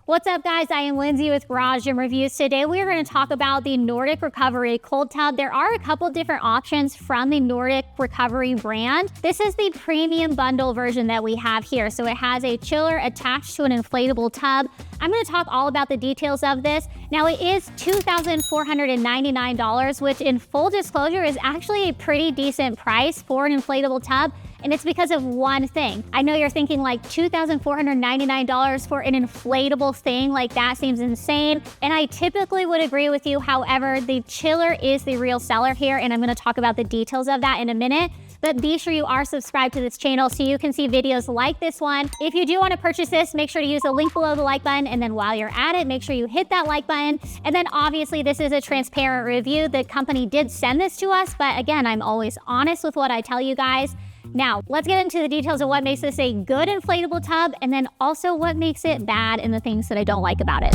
What's up, guys? I am Lindsey with Garage Gym Reviews. Today we are going to talk about the Nordic Recovery Cold Tub. There are a couple different options from the Nordic Recovery brand. This is the premium bundle version that we have here. So it has a chiller attached to an inflatable tub. I'm going to talk all about the details of this. Now it is $2,499, which in full disclosure is actually a pretty decent price for an inflatable tub. And it's because of one thing. I know you're thinking like $2,499 for an inflatable thing, like that seems insane. And I typically would agree with you. However, the chiller is the real seller here, and I'm gonna talk about the details of that in a minute. But be sure you are subscribed to this channel so you can see videos like this one. If you do want to purchase this, make sure to use the link below the like button. And then while you're at it, make sure you hit that like button. And then obviously this is a transparent review. The company did send this to us, but again, I'm always honest with what I tell you guys. Now, let's get into the details of what makes this a good inflatable tub and then also what makes it bad and the things that I don't like about it.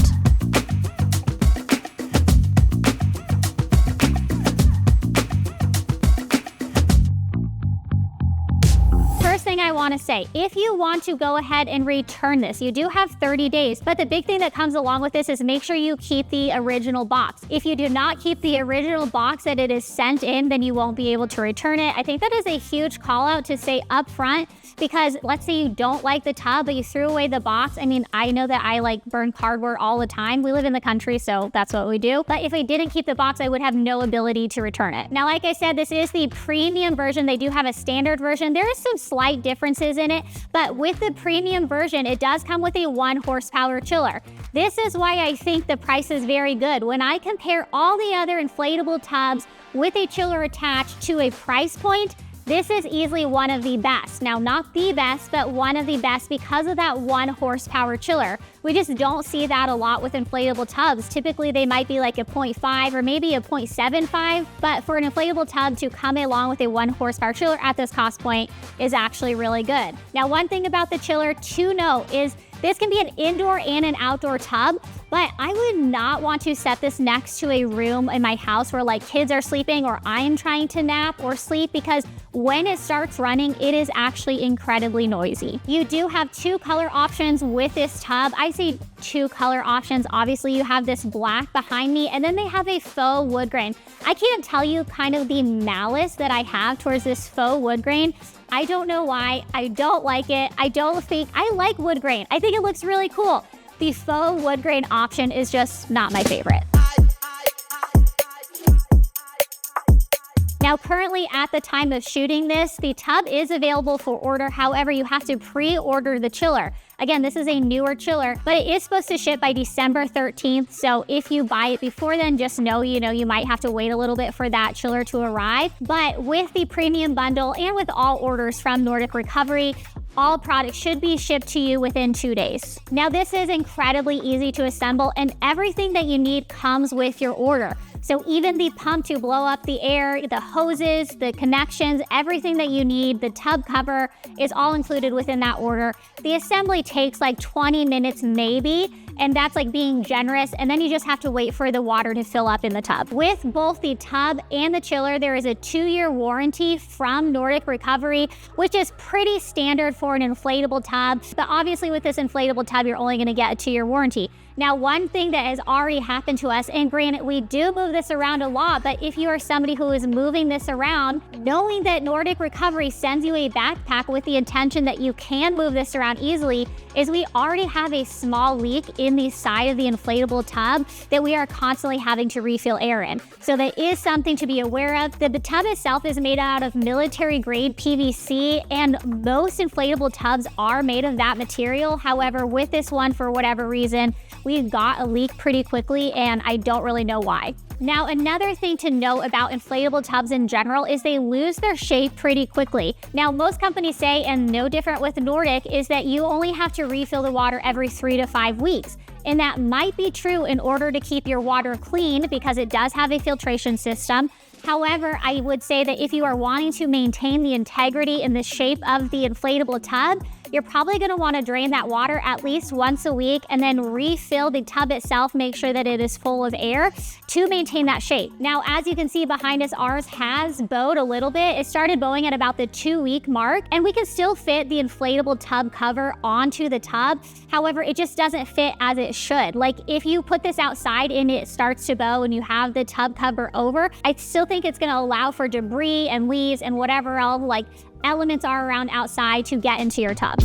First thing I want to say, if you want to go ahead and return this, you do have 30 days, but the big thing that comes along with this is make sure you keep the original box. If you do not keep the original box that it is sent in, then you won't be able to return it. I think that is a huge call out to say up front, because let's say you don't like the tub, but you threw away the box. I mean, I know that I like burn cardboard all the time. We live in the country, so that's what we do. But if I didn't keep the box, I would have no ability to return it. Now, like I said, this is the premium version. They do have a standard version. There is some slight differences in it, but with the premium version, it does come with a 1 horsepower chiller. This is why I think the price is very good. When I compare all the other inflatable tubs with a chiller attached to a price point, this is easily one of the best. Now, not the best, but one of the best because of that 1 horsepower chiller. We just don't see that a lot with inflatable tubs. Typically, they might be like a 0.5 or maybe a 0.75, but for an inflatable tub to come along with a 1 horsepower chiller at this cost point is actually really good. Now, one thing about the chiller to note is this can be an indoor and an outdoor tub, but I would not want to set this next to a room in my house where like kids are sleeping or I am trying to nap or sleep, because when it starts running, it is actually incredibly noisy. You do have 2 color options with this tub. I say 2 color options. Obviously, you have this black behind me, and then they have a faux wood grain. I can't tell you kind of the malice that I have towards this faux wood grain. I don't know why. I don't like it. I like wood grain. I think it looks really cool. The faux wood grain option is just not my favorite. Now, currently at the time of shooting this, the tub is available for order. However, you have to pre-order the chiller. Again, this is a newer chiller, but it is supposed to ship by December 13th. So if you buy it before then, just know, you might have to wait a little bit for that chiller to arrive. But with the premium bundle and with all orders from Nordic Recovery, all products should be shipped to you within 2 days. Now, this is incredibly easy to assemble, and everything that you need comes with your order. So even the pump to blow up the air, the hoses, the connections, everything that you need, the tub cover is all included within that order. The assembly takes like 20 minutes maybe, and that's like being generous, and then you just have to wait for the water to fill up in the tub. With both the tub and the chiller, there is a 2-year warranty from Nordic Recovery, which is pretty standard for an inflatable tub. But obviously with this inflatable tub, you're only gonna get a 2-year warranty. Now, one thing that has already happened to us, and granted, we do move this around a lot, but if you are somebody who is moving this around, knowing that Nordic Recovery sends you a backpack with the intention that you can move this around easily, is we already have a small leak in the side of the inflatable tub that we are constantly having to refill air in. So that is something to be aware of. The tub itself is made out of military grade PVC, and most inflatable tubs are made of that material. However, with this one, for whatever reason, we got a leak pretty quickly, and I don't really know why. Now, another thing to note about inflatable tubs in general is they lose their shape pretty quickly. Now, most companies say, and no different with Nordic, is that you only have to refill the water every 3 to 5 weeks. And that might be true in order to keep your water clean because it does have a filtration system. However, I would say that if you are wanting to maintain the integrity and the shape of the inflatable tub, you're probably gonna wanna drain that water at least once a week and then refill the tub itself, make sure that it is full of air to maintain that shape. Now, as you can see behind us, ours has bowed a little bit. It started bowing at about the 2-week mark, and we can still fit the inflatable tub cover onto the tub. However, it just doesn't fit as it should. Like if you put this outside and it starts to bow and you have the tub cover over, I still think it's gonna allow for debris and leaves and whatever else like elements are around outside to get into your tub.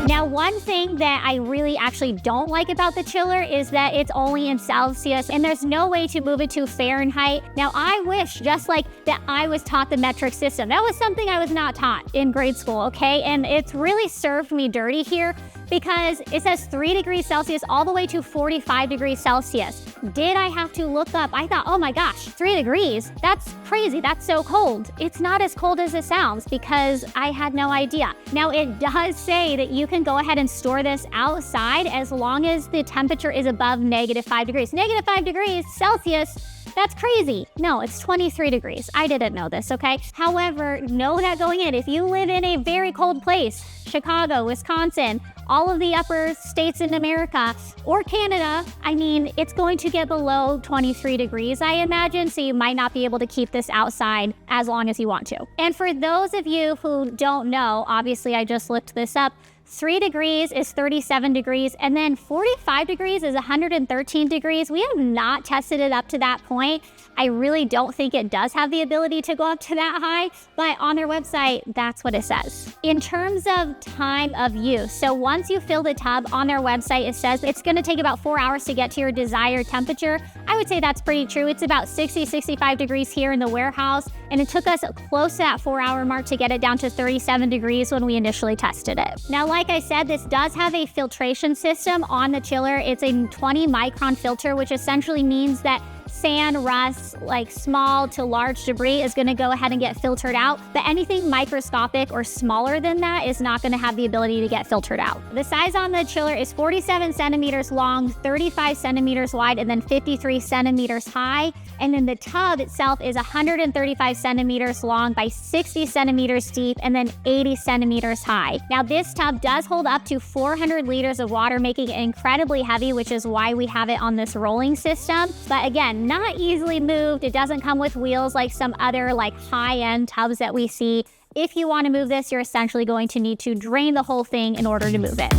Now, one thing that I really actually don't like about the chiller is that it's only in Celsius and there's no way to move it to Fahrenheit. Now, I wish just like that I was taught the metric system. That was something I was not taught in grade school, okay? And it's really served me dirty here because it says 3 degrees Celsius all the way to 45 degrees Celsius. Did I have to look up? I thought, oh my gosh, 3 degrees? That's crazy, that's so cold. It's not as cold as it sounds because I had no idea. Now it does say that you can go ahead and store this outside as long as the temperature is above -5 degrees. -5 degrees Celsius, that's crazy. No, it's 23 degrees. I didn't know this, okay? However, know that going in, if you live in a very cold place, Chicago, Wisconsin, all of the upper states in America or Canada, I mean, it's going to get below 23 degrees, I imagine, so you might not be able to keep this outside as long as you want to. And for those of you who don't know, obviously I just looked this up, 3 degrees is 37 degrees, and then 45 degrees is 113 degrees. We have not tested it up to that point. I really don't think it does have the ability to go up to that high, but on their website, that's what it says. In terms of time of use, so once you fill the tub on their website, it says it's gonna take about 4 hours to get to your desired temperature. I would say that's pretty true. It's about 60, 65 degrees here in the warehouse, and it took us close to that 4-hour mark to get it down to 37 degrees when we initially tested it. Now, like I said, this does have a filtration system on the chiller. It's a 20 micron filter, which essentially means that sand, rust, like small to large debris is gonna go ahead and get filtered out, but anything microscopic or smaller than that is not gonna have the ability to get filtered out. The size on the chiller is 47 centimeters long, 35 centimeters wide, and then 53 centimeters high. And then the tub itself is 135 centimeters long by 60 centimeters deep and then 80 centimeters high. Now this tub does hold up to 400 liters of water, making it incredibly heavy, which is why we have it on this rolling system. But again, not easily moved. It doesn't come with wheels like some other like high-end tubs that we see. If you want to move this, you're essentially going to need to drain the whole thing in order to move it.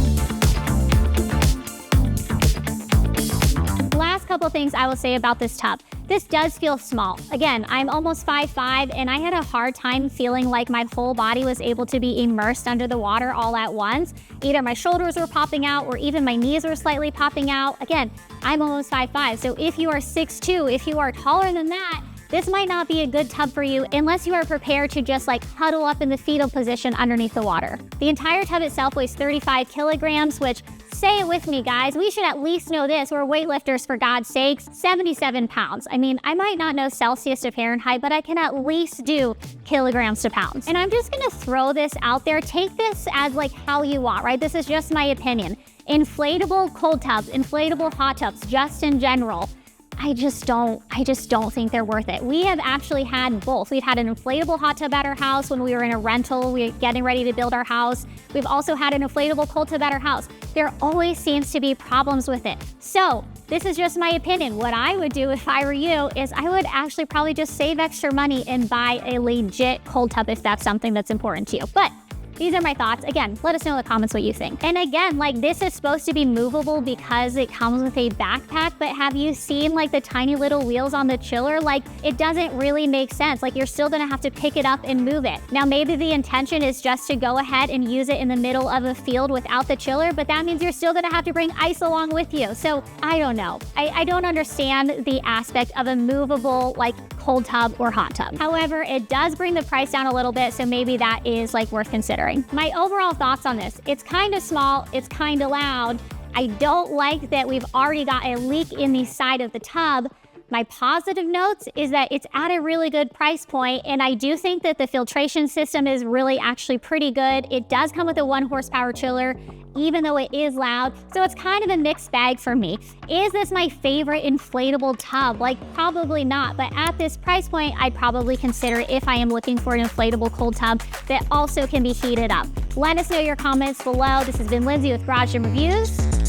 Last couple things I will say about this tub. This does feel small. Again, I'm almost 5'5", and I had a hard time feeling like my whole body was able to be immersed under the water all at once. Either my shoulders were popping out or even my knees were slightly popping out. Again, I'm almost 5'5", so if you are 6'2", if you are taller than that, this might not be a good tub for you unless you are prepared to just like huddle up in the fetal position underneath the water. The entire tub itself weighs 35 kilograms, which, say it with me guys, we should at least know this, we're weightlifters for God's sakes, 77 pounds. I mean, I might not know Celsius to Fahrenheit, but I can at least do kilograms to pounds. And I'm just gonna throw this out there, take this as like how you want, right? This is just my opinion. Inflatable cold tubs, inflatable hot tubs, just in general, I just don't think they're worth it. We have actually had both. We've had an inflatable hot tub at our house when we were in a rental. We were getting ready to build our house. We've also had an inflatable cold tub at our house. There always seems to be problems with it. So this is just my opinion. What I would do if I were you is I would actually probably just save extra money and buy a legit cold tub if that's something that's important to you. But these are my thoughts. Again, let us know in the comments what you think. And again, like this is supposed to be movable because it comes with a backpack, but have you seen like the tiny little wheels on the chiller? Like it doesn't really make sense. Like you're still gonna have to pick it up and move it. Now, maybe the intention is just to go ahead and use it in the middle of a field without the chiller, but that means you're still gonna have to bring ice along with you. So I don't know. I don't understand the aspect of a movable like cold tub or hot tub. However, it does bring the price down a little bit, so maybe that is like worth considering. My overall thoughts on this, it's kind of small, it's kind of loud. I don't like that we've already got a leak in the side of the tub, My positive notes is that it's at a really good price point, and I do think that the filtration system is really actually pretty good. It does come with a 1 horsepower chiller, even though it is loud, so it's kind of a mixed bag for me. Is this my favorite inflatable tub? Like, probably not, but at this price point, I'd probably consider it if I am looking for an inflatable cold tub that also can be heated up. Let us know your comments below. This has been Lindsey with Garage Gym Reviews.